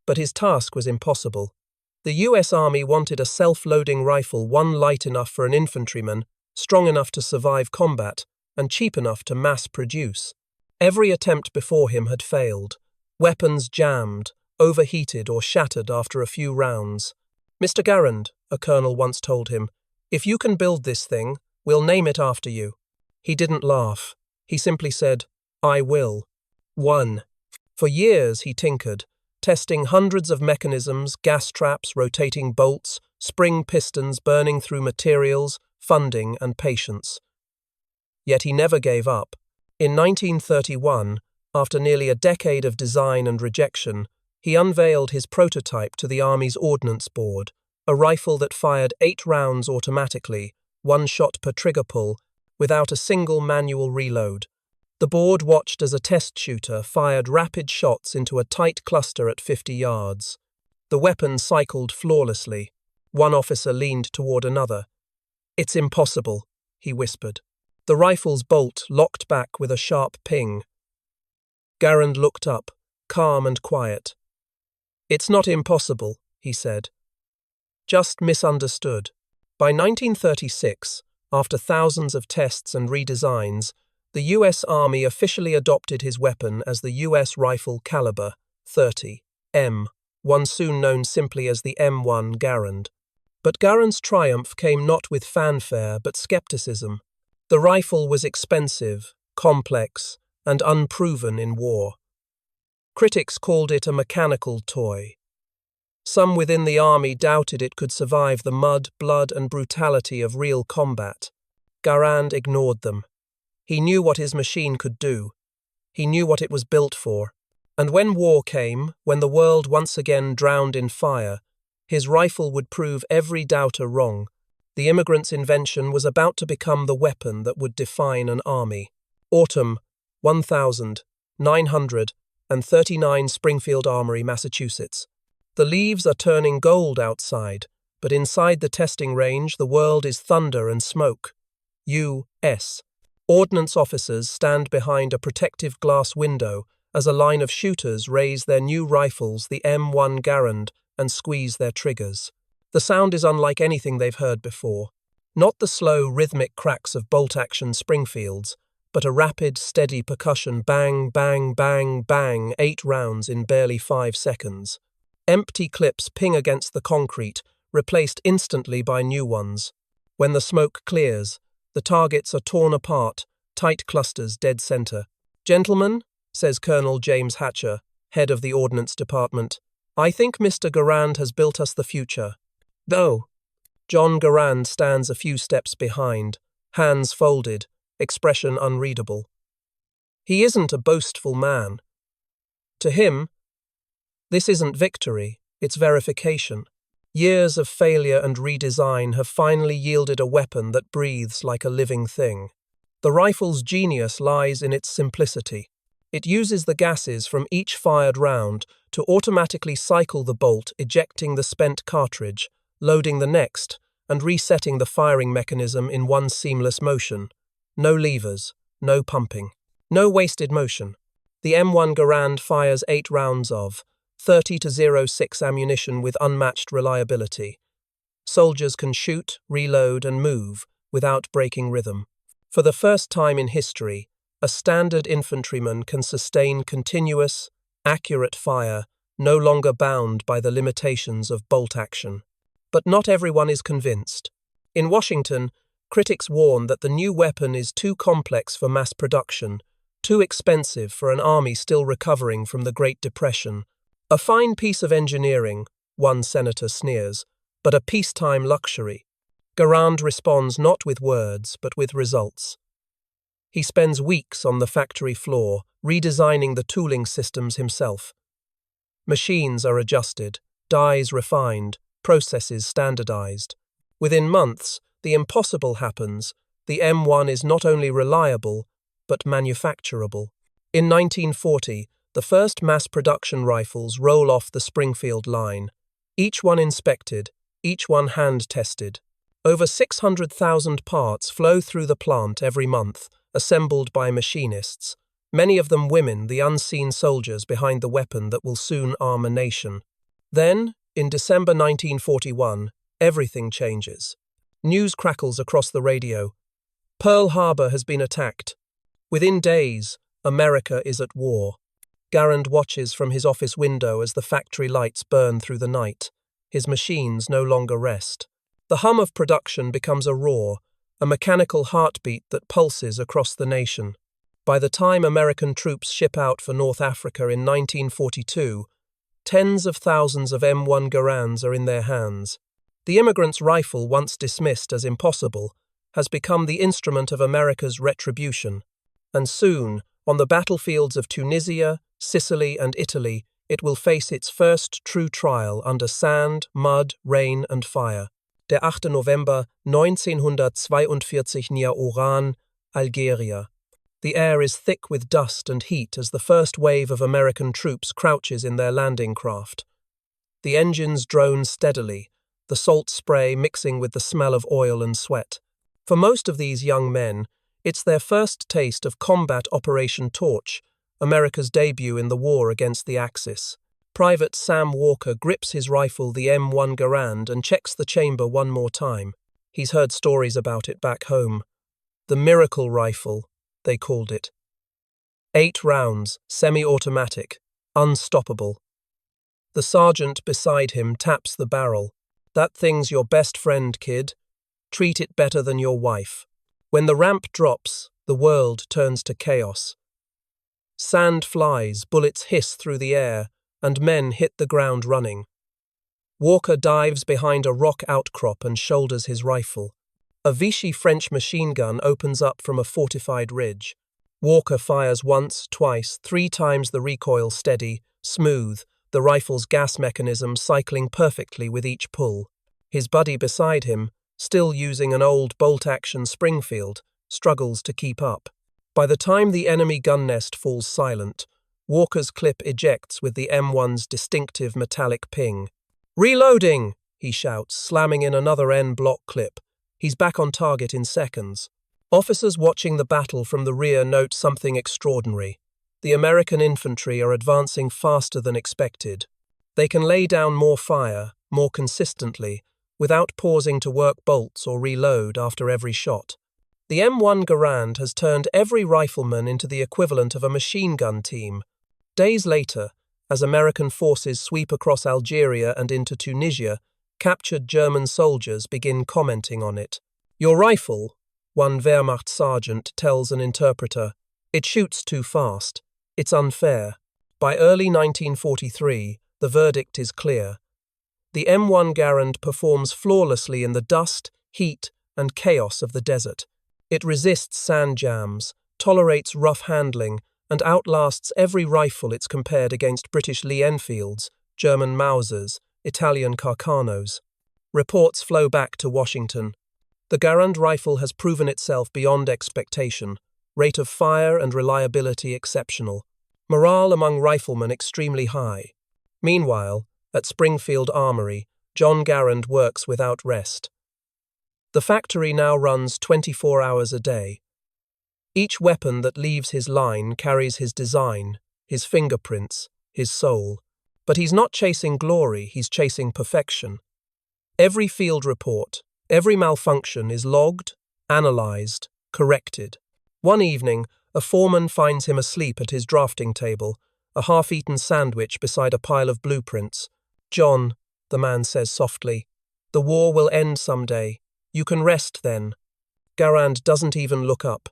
But his task was impossible. The US Army wanted a self-loading rifle, one light enough for an infantryman, strong enough to survive combat, and cheap enough to mass-produce. Every attempt before him had failed. Weapons jammed, overheated or shattered after a few rounds. "Mr. Garand," a colonel once told him, "if you can build this thing, we'll name it after you." He didn't laugh. He simply said, "I will." 1. For years he tinkered, testing hundreds of mechanisms, gas traps, rotating bolts, spring pistons, burning through materials, funding and patience. Yet he never gave up. In 1931, after nearly a decade of design and rejection, he unveiled his prototype to the Army's Ordnance Board, a rifle that fired 8 rounds automatically, 1 shot per trigger pull, without a single manual reload. The board watched as a test shooter fired rapid shots into a tight cluster at 50 yards. The weapon cycled flawlessly. One officer leaned toward another. "It's impossible," he whispered. The rifle's bolt locked back with a sharp ping. Garand looked up, calm and quiet. "It's not impossible," he said. "Just misunderstood." By 1936, after thousands of tests and redesigns, the US Army officially adopted his weapon as the US Rifle Caliber 30 M1, soon known simply as the M1 Garand. But Garand's triumph came not with fanfare but skepticism. The rifle was expensive, complex, and unproven in war. Critics called it a mechanical toy. Some within the army doubted it could survive the mud, blood, and brutality of real combat. Garand ignored them. He knew what his machine could do. He knew what it was built for. And when war came, when the world once again drowned in fire, his rifle would prove every doubter wrong. The Immigrant's invention was about to become the weapon that would define an army. Autumn, 1939, Springfield Armory, Massachusetts. The leaves are turning gold outside, but inside the testing range the world is thunder and smoke. U.S. Ordnance officers stand behind a protective glass window as a line of shooters raise their new rifles, the M1 Garand, and squeeze their triggers. The sound is unlike anything they've heard before. Not the slow, rhythmic cracks of bolt-action Springfields, but a rapid, steady percussion bang, bang, bang, bang, 8 rounds in barely 5 seconds. Empty clips ping against the concrete, replaced instantly by new ones. When the smoke clears, the targets are torn apart, tight clusters dead center. "Gentlemen," says Colonel James Hatcher, head of the Ordnance Department, "I think Mr. Garand has built us the future." Though, John Garand stands a few steps behind, hands folded, expression unreadable. He isn't a boastful man. To him, this isn't victory, it's verification. Years of failure and redesign have finally yielded a weapon that breathes like a living thing. The rifle's genius lies in its simplicity. It uses the gases from each fired round to automatically cycle the bolt, ejecting the spent cartridge, loading the next, and resetting the firing mechanism in one seamless motion. No levers, no pumping, no wasted motion. The M1 Garand fires 8 rounds of 30-06 ammunition with unmatched reliability. Soldiers can shoot, reload, and move without breaking rhythm. For the first time in history, a standard infantryman can sustain continuous, accurate fire, no longer bound by the limitations of bolt action. But not everyone is convinced. In Washington, critics warn that the new weapon is too complex for mass production, too expensive for an army still recovering from the Great Depression. A fine piece of engineering, one senator sneers, but a peacetime luxury. Garand responds not with words, but with results. He spends weeks on the factory floor, redesigning the tooling systems himself. Machines are adjusted, dies refined, processes standardized. Within months, the impossible happens. The M1 is not only reliable, but manufacturable. In 1940, the first mass production rifles roll off the Springfield line. Each one inspected, each one hand-tested. Over 600,000 parts flow through the plant every month, assembled by machinists, many of them women, the unseen soldiers behind the weapon that will soon arm a nation. Then, in December 1941, everything changes. News crackles across the radio. Pearl Harbor has been attacked. Within days, America is at war. Garand watches from his office window as the factory lights burn through the night. His machines no longer rest. The hum of production becomes a roar, a mechanical heartbeat that pulses across the nation. By the time American troops ship out for North Africa in 1942, tens of thousands of M1 Garands are in their hands. The Immigrant's rifle, once dismissed as impossible, has become the instrument of America's retribution. And soon, on the battlefields of Tunisia, Sicily, and Italy, it will face its first true trial under sand, mud, rain, and fire. Der 8. November 1942 near Oran, Algeria. The air is thick with dust and heat as the first wave of American troops crouches in their landing craft. The engines drone steadily, the salt spray mixing with the smell of oil and sweat. For most of these young men, it's their first taste of combat Operation Torch, America's debut in the war against the Axis. Private Sam Walker grips his rifle, the M1 Garand, and checks the chamber one more time. He's heard stories about it back home. The miracle rifle, they called it. 8 rounds, semi-automatic, unstoppable. The sergeant beside him taps the barrel. That thing's your best friend, kid. Treat it better than your wife. When the ramp drops, the world turns to chaos. Sand flies, bullets hiss through the air, and men hit the ground running. Walker dives behind a rock outcrop and shoulders his rifle. A Vichy French machine gun opens up from a fortified ridge. Walker fires once, twice, 3 times, the recoil steady, smooth, the rifle's gas mechanism cycling perfectly with each pull. His buddy beside him, still using an old bolt-action Springfield, struggles to keep up. By the time the enemy gun nest falls silent, Walker's clip ejects with the M1's distinctive metallic ping. "Reloading!" he shouts, slamming in another N-block clip. He's back on target in seconds. Officers watching the battle from the rear note something extraordinary. The American infantry are advancing faster than expected. They can lay down more fire, more consistently, without pausing to work bolts or reload after every shot. The M1 Garand has turned every rifleman into the equivalent of a machine gun team. Days later, as American forces sweep across Algeria and into Tunisia, captured German soldiers begin commenting on it. "Your rifle," one Wehrmacht sergeant tells an interpreter, "it shoots too fast. It's unfair." By early 1943, the verdict is clear. The M1 Garand performs flawlessly in the dust, heat, and chaos of the desert. It resists sand jams, tolerates rough handling, and outlasts every rifle it's compared against: British Lee Enfields, German Mausers, Italian Carcanos. Reports flow back to Washington. The Garand rifle has proven itself beyond expectation, rate of fire and reliability exceptional. Morale among riflemen extremely high. Meanwhile, at Springfield Armory, John Garand works without rest. The factory now runs 24 hours a day. Each weapon that leaves his line carries his design, his fingerprints, his soul. But he's not chasing glory, he's chasing perfection. Every field report, every malfunction is logged, analyzed, corrected. One evening, a foreman finds him asleep at his drafting table, a half-eaten sandwich beside a pile of blueprints. "John," the man says softly, "the war will end someday. You can rest then." Garand doesn't even look up.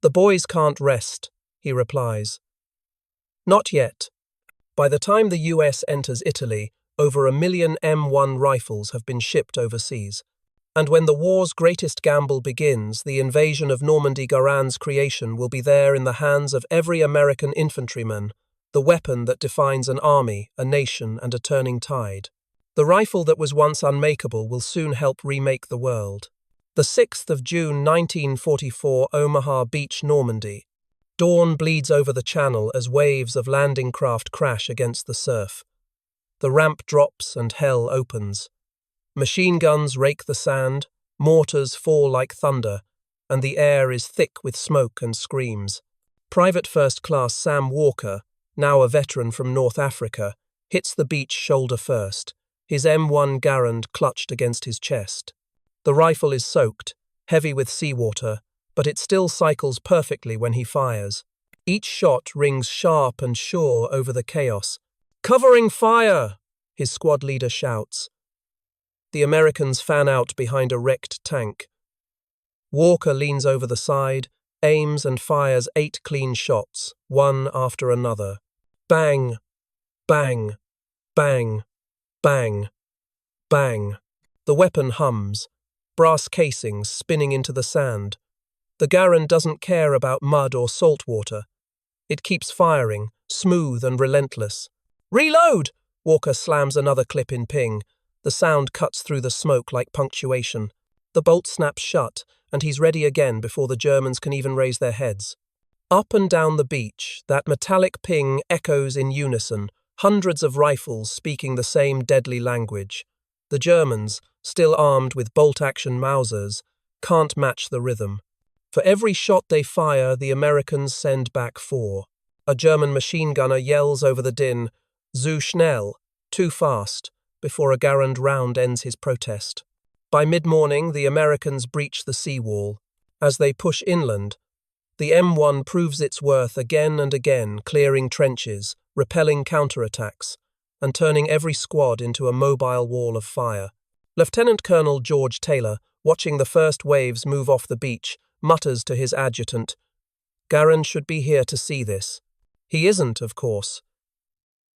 "The boys can't rest," he replies. Not yet. By the time the US enters Italy, over 1 million M1 rifles have been shipped overseas. And when the war's greatest gamble begins, the invasion of Normandy, Garand's creation will be there in the hands of every American infantryman, the weapon that defines an army, a nation, and a turning tide. The rifle that was once unmakeable will soon help remake the world. The 6th of June 1944, Omaha Beach, Normandy. Dawn bleeds over the channel as waves of landing craft crash against the surf. The ramp drops and hell opens. Machine guns rake the sand, mortars fall like thunder, and the air is thick with smoke and screams. Private First Class Sam Walker, now a veteran from North Africa, hits the beach shoulder first, his M1 Garand clutched against his chest. The rifle is soaked, heavy with seawater, but it still cycles perfectly when he fires. Each shot rings sharp and sure over the chaos. "Covering fire!" his squad leader shouts. The Americans fan out behind a wrecked tank. Walker leans over the side, aims and fires 8 clean shots, one after another. Bang! Bang! Bang! Bang! Bang! The weapon hums, brass casings spinning into the sand. The Garand doesn't care about mud or salt water. It keeps firing, smooth and relentless. "Reload!" Walker slams another clip in ping. The sound cuts through the smoke like punctuation. The bolt snaps shut, and he's ready again before the Germans can even raise their heads. Up and down the beach, that metallic ping echoes in unison, hundreds of rifles speaking the same deadly language. The Germans, still armed with bolt-action Mausers, can't match the rhythm. For every shot they fire, the Americans send back 4. A German machine gunner yells over the din, "Zu schnell," too fast, before a Garand round ends his protest. By mid-morning, the Americans breach the seawall. As they push inland, the M1 proves its worth again and again, clearing trenches, repelling counterattacks, and turning every squad into a mobile wall of fire. Lieutenant Colonel George Taylor, watching the first waves move off the beach, mutters to his adjutant, "Garand should be here to see this." He isn't, of course.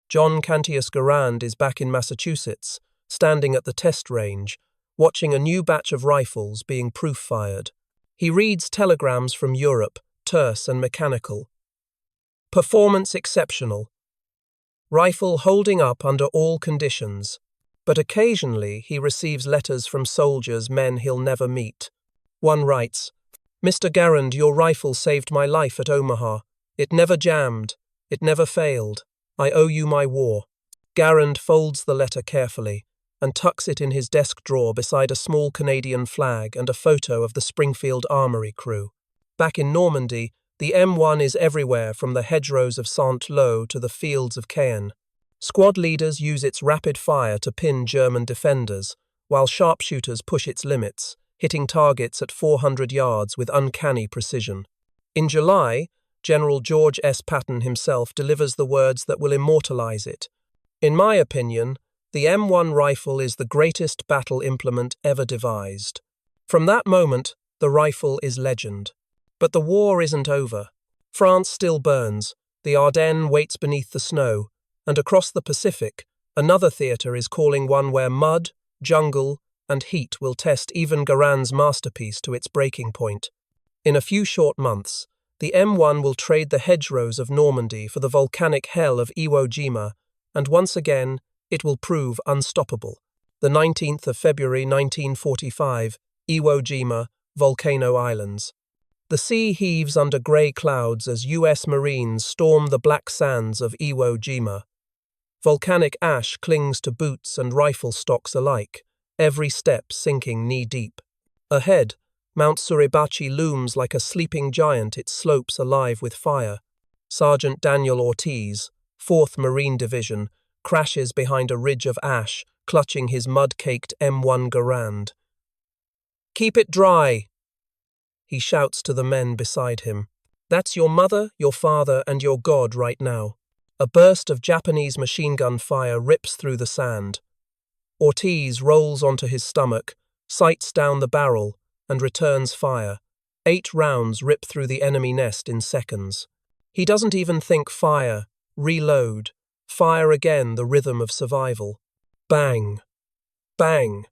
John Cantius Garand is back in Massachusetts, standing at the test range, watching a new batch of rifles being proof-fired. He reads telegrams from Europe, terse and mechanical. Performance exceptional. Rifle holding up under all conditions. But occasionally he receives letters from soldiers, men he'll never meet. One writes, "Mr. Garand, your rifle saved my life at Omaha. It never jammed. It never failed. I owe you my war." Garand folds the letter carefully and tucks it in his desk drawer beside a small Canadian flag and a photo of the Springfield Armory crew. Back in Normandy, the M1 is everywhere from the hedgerows of Saint-Lô to the fields of Caen. Squad leaders use its rapid fire to pin German defenders, while sharpshooters push its limits, hitting targets at 400 yards with uncanny precision. In July, General George S. Patton himself delivers the words that will immortalize it. "In my opinion, the M1 rifle is the greatest battle implement ever devised." From that moment, the rifle is legend. But the war isn't over. France still burns, the Ardennes waits beneath the snow, and across the Pacific, another theatre is calling, one where mud, jungle, and heat will test even Garand's masterpiece to its breaking point. In a few short months, the M1 will trade the hedgerows of Normandy for the volcanic hell of Iwo Jima, and once again, it will prove unstoppable. The 19th of February 1945, Iwo Jima, Volcano Islands. The sea heaves under grey clouds as US Marines storm the black sands of Iwo Jima. Volcanic ash clings to boots and rifle stocks alike, every step sinking knee-deep. Ahead, Mount Suribachi looms like a sleeping giant, its slopes alive with fire. Sergeant Daniel Ortiz, 4th Marine Division, crashes behind a ridge of ash, clutching his mud-caked M1 Garand. "Keep it dry," he shouts to the men beside him. "That's your mother, your father, and your God right now." A burst of Japanese machine gun fire rips through the sand. Ortiz rolls onto his stomach, sights down the barrel, and returns fire. 8 rounds rip through the enemy nest in seconds. He doesn't even think fire, reload, fire again, the rhythm of survival. Bang, bang,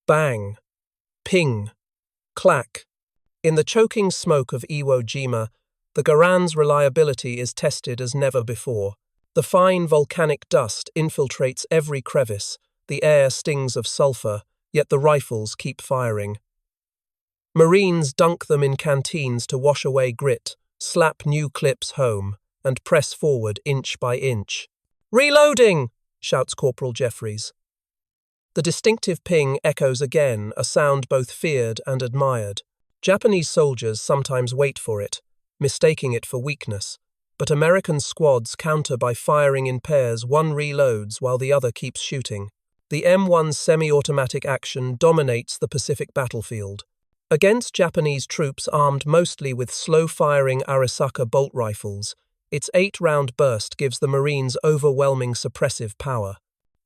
bang, ping, clack. In the choking smoke of Iwo Jima, the Garand's reliability is tested as never before. The fine volcanic dust infiltrates every crevice, the air stings of sulfur, yet the rifles keep firing. Marines dunk them in canteens to wash away grit, slap new clips home, and press forward inch by inch. "Reloading!" shouts Corporal Jeffries. The distinctive ping echoes again, a sound both feared and admired. Japanese soldiers sometimes wait for it, mistaking it for weakness. But American squads counter by firing in pairs. One reloads while the other keeps shooting. The M1's semi-automatic action dominates the Pacific battlefield. Against Japanese troops armed mostly with slow-firing Arisaka bolt rifles, its 8-round burst gives the Marines overwhelming suppressive power.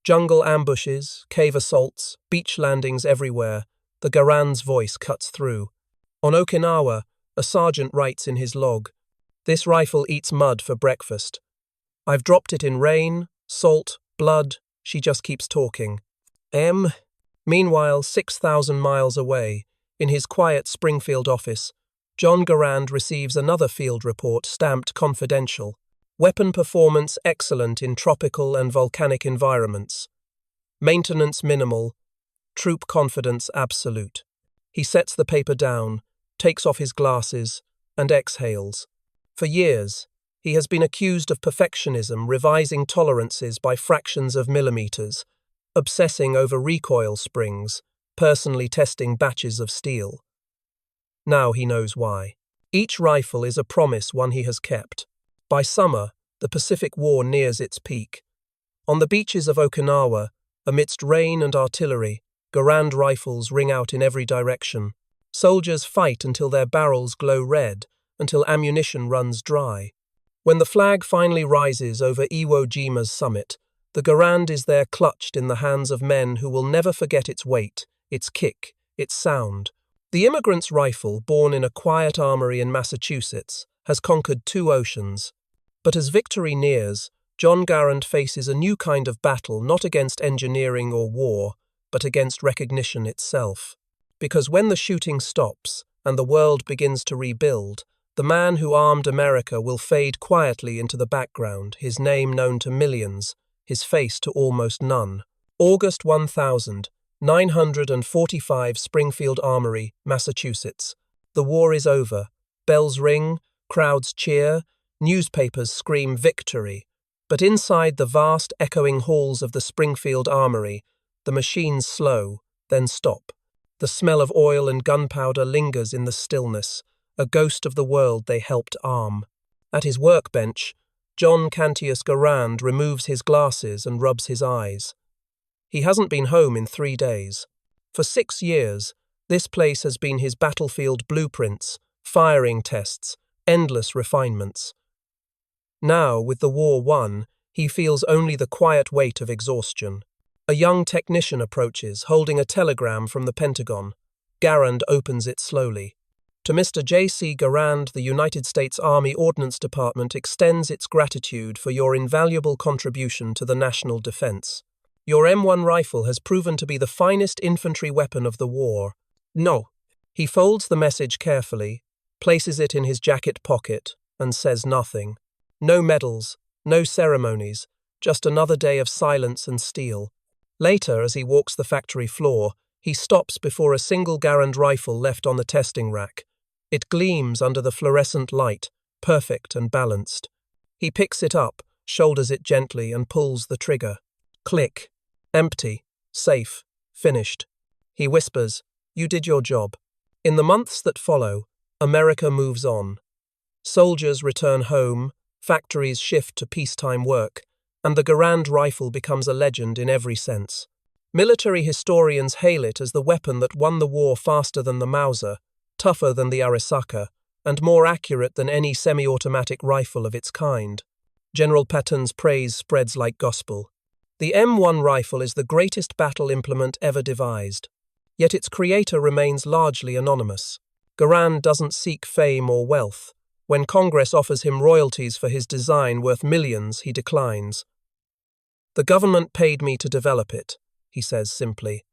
Jungle ambushes, cave assaults, beach landings everywhere, the Garand's voice cuts through. On Okinawa, a sergeant writes in his log, "This rifle eats mud for breakfast. I've dropped it in rain, salt, blood, she just keeps talking." Meanwhile, 6,000 miles away, in his quiet Springfield office, John Garand receives another field report stamped confidential. Weapon performance excellent in tropical and volcanic environments. Maintenance minimal. Troop confidence absolute. He sets the paper down, takes off his glasses, and exhales. For years, he has been accused of perfectionism, revising tolerances by fractions of millimeters, obsessing over recoil springs, personally testing batches of steel. Now he knows why. Each rifle is a promise one he has kept. By summer, the Pacific War nears its peak. On the beaches of Okinawa, amidst rain and artillery, Garand rifles ring out in every direction. Soldiers fight until their barrels glow red, until ammunition runs dry. When the flag finally rises over Iwo Jima's summit, the Garand is there clutched in the hands of men who will never forget its weight, its kick, its sound. The Immigrant's rifle, born in a quiet armory in Massachusetts, has conquered 2 oceans. But as victory nears, John Garand faces a new kind of battle, not against engineering or war, but against recognition itself. Because when the shooting stops and the world begins to rebuild, the man who armed America will fade quietly into the background, his name known to millions, his face to almost none. August 1945, Springfield Armory, Massachusetts. The war is over. Bells ring, crowds cheer, newspapers scream victory. But inside the vast, echoing halls of the Springfield Armory, the machines slow, then stop. The smell of oil and gunpowder lingers in the stillness, a ghost of the world they helped arm. At his workbench, John Cantius Garand removes his glasses and rubs his eyes. He hasn't been home in 3 days. For 6 years, this place has been his battlefield blueprints, firing tests, endless refinements. Now, with the war won, he feels only the quiet weight of exhaustion. A young technician approaches, holding a telegram from the Pentagon. Garand opens it slowly. To Mr. J.C. Garand, the United States Army Ordnance Department extends its gratitude for your invaluable contribution to the national defense. Your M1 rifle has proven to be the finest infantry weapon of the war. No. He folds the message carefully, places it in his jacket pocket, and says nothing. No medals, no ceremonies, just another day of silence and steel. Later, as he walks the factory floor, he stops before a single Garand rifle left on the testing rack. It gleams under the fluorescent light, perfect and balanced. He picks it up, shoulders it gently, and pulls the trigger. Click. Empty. Safe. Finished. He whispers, "You did your job." In the months that follow, America moves on. Soldiers return home, factories shift to peacetime work, and the Garand rifle becomes a legend in every sense. Military historians hail it as the weapon that won the war faster than the Mauser, tougher than the Arisaka, and more accurate than any semi-automatic rifle of its kind. General Patton's praise spreads like gospel. The M1 rifle is the greatest battle implement ever devised, yet its creator remains largely anonymous. Garand doesn't seek fame or wealth. When Congress offers him royalties for his design worth millions, he declines. "The government paid me to develop it," he says simply.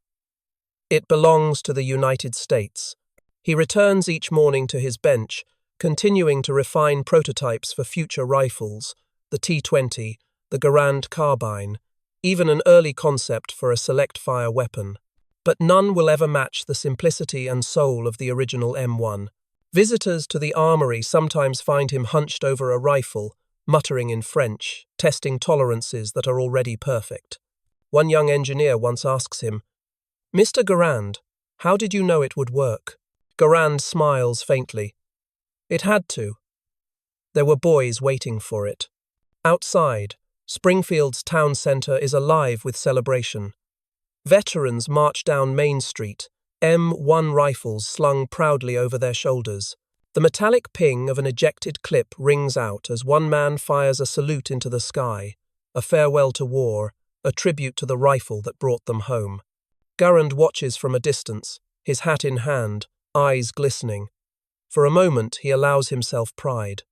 "It belongs to the United States." He returns each morning to his bench, continuing to refine prototypes for future rifles, the T-20, the Garand carbine, even an early concept for a select-fire weapon. But none will ever match the simplicity and soul of the original M1. Visitors to the armory sometimes find him hunched over a rifle, muttering in French, testing tolerances that are already perfect. One young engineer once asks him, "Mr. Garand, how did you know it would work?" Garand smiles faintly. "It had to." There were boys waiting for it. Outside, Springfield's town center is alive with celebration. Veterans march down Main Street, M1 rifles slung proudly over their shoulders. The metallic ping of an ejected clip rings out as one man fires a salute into the sky, a farewell to war, a tribute to the rifle that brought them home. Garand watches from a distance, his hat in hand, eyes glistening. For a moment he allows himself pride.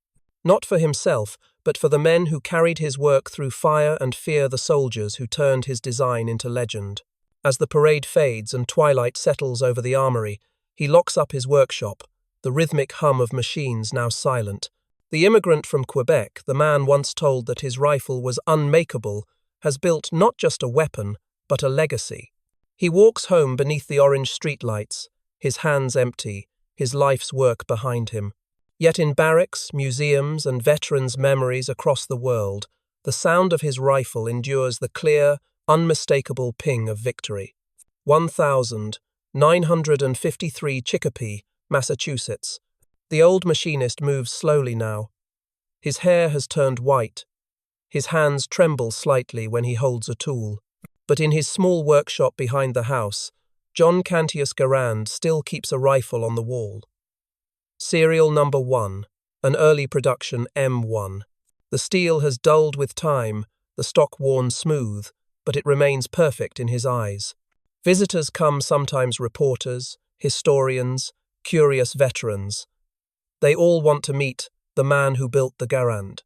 Not for himself, but for the men who carried his work through fire and fear, the soldiers who turned his design into legend. As the parade fades and twilight settles over the armory, he locks up his workshop, the rhythmic hum of machines now silent. The immigrant from Quebec, the man once told that his rifle was unmakeable, has built not just a weapon, but a legacy. He walks home beneath the orange streetlights, his hands empty, his life's work behind him. Yet in barracks, museums, and veterans' memories across the world, the sound of his rifle endures the clear, unmistakable ping of victory. 1953 Chicopee, Massachusetts. The old machinist moves slowly now. His hair has turned white. His hands tremble slightly when he holds a tool. But in his small workshop behind the house, John Cantius Garand still keeps a rifle on the wall. Serial number 1, an early production M1. The steel has dulled with time, the stock worn smooth, but it remains perfect in his eyes. Visitors come, sometimes reporters, historians, curious veterans. They all want to meet the man who built the Garand.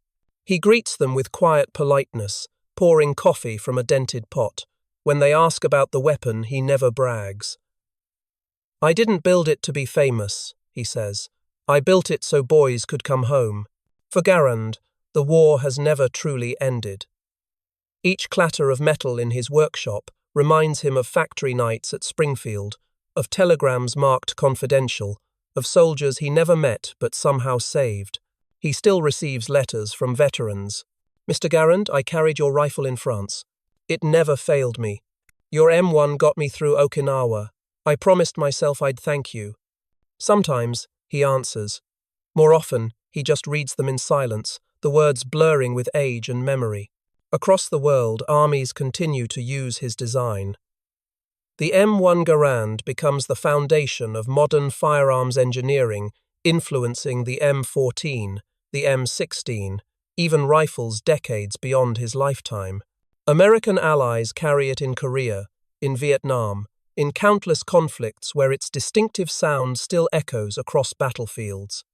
He greets them with quiet politeness, pouring coffee from a dented pot. When they ask about the weapon, he never brags. "I didn't build it to be famous," he says. "I built it so boys could come home." For Garand, the war has never truly ended. Each clatter of metal in his workshop reminds him of factory nights at Springfield, of telegrams marked confidential, of soldiers he never met but somehow saved. He still receives letters from veterans. "Mr. Garand, I carried your rifle in France. It never failed me. Your M1 got me through Okinawa. I promised myself I'd thank you." Sometimes, he answers. More often, he just reads them in silence, the words blurring with age and memory. Across the world, armies continue to use his design. The M1 Garand becomes the foundation of modern firearms engineering, influencing the M14, the M16, even rifles decades beyond his lifetime. American allies carry it in Korea, in Vietnam, in countless conflicts where its distinctive sound still echoes across battlefields.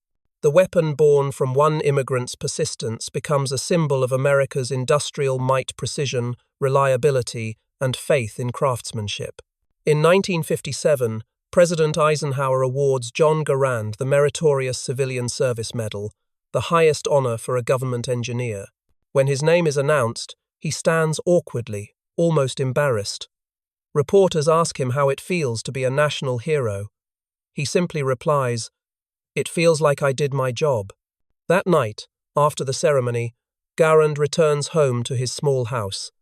The weapon born from one immigrant's persistence becomes a symbol of America's industrial might, precision, reliability, and faith in craftsmanship. In 1957, President Eisenhower awards John Garand the Meritorious Civilian Service Medal, the highest honor for a government engineer. When his name is announced, he stands awkwardly, almost embarrassed. Reporters ask him how it feels to be a national hero. He simply replies, "It feels like I did my job." That night, after the ceremony, Garand returns home to his small house.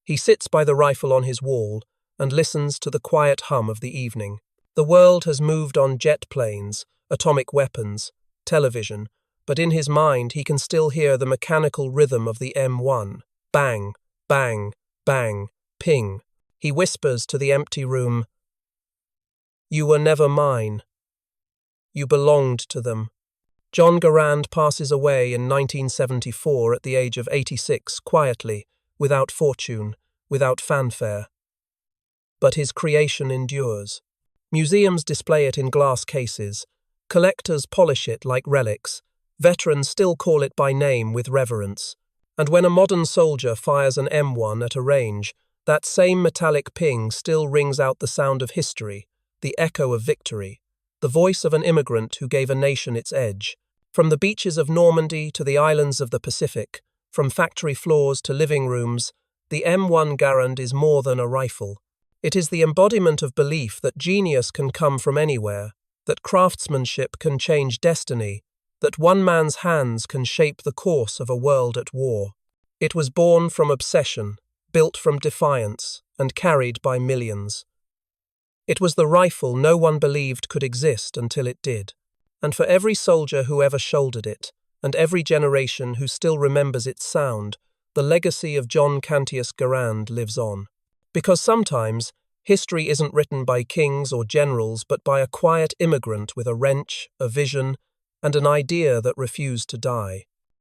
He sits by the rifle on his wall and listens to the quiet hum of the evening. The world has moved on jet planes, atomic weapons, television, but in his mind he can still hear the mechanical rhythm of the M1. Bang, bang, bang, ping. He whispers to the empty room, "You were never mine. You belonged to them." John Garand passes away in 1974 at the age of 86, quietly, without fortune, without fanfare. But his creation endures. Museums display it in glass cases. Collectors polish it like relics. Veterans still call it by name with reverence. And when a modern soldier fires an M1 at a range, that same metallic ping still rings out the sound of history, the echo of victory, the voice of an immigrant who gave a nation its edge. From the beaches of Normandy to the islands of the Pacific, from factory floors to living rooms, the M1 Garand is more than a rifle. It is the embodiment of belief that genius can come from anywhere, that craftsmanship can change destiny, that one man's hands can shape the course of a world at war. It was born from obsession, built from defiance, and carried by millions. It was the rifle no one believed could exist until it did, and for every soldier who ever shouldered it, and every generation who still remembers its sound, the legacy of John Cantius Garand lives on. Because sometimes, history isn't written by kings or generals but by a quiet immigrant with a wrench, a vision, and an idea that refused to die.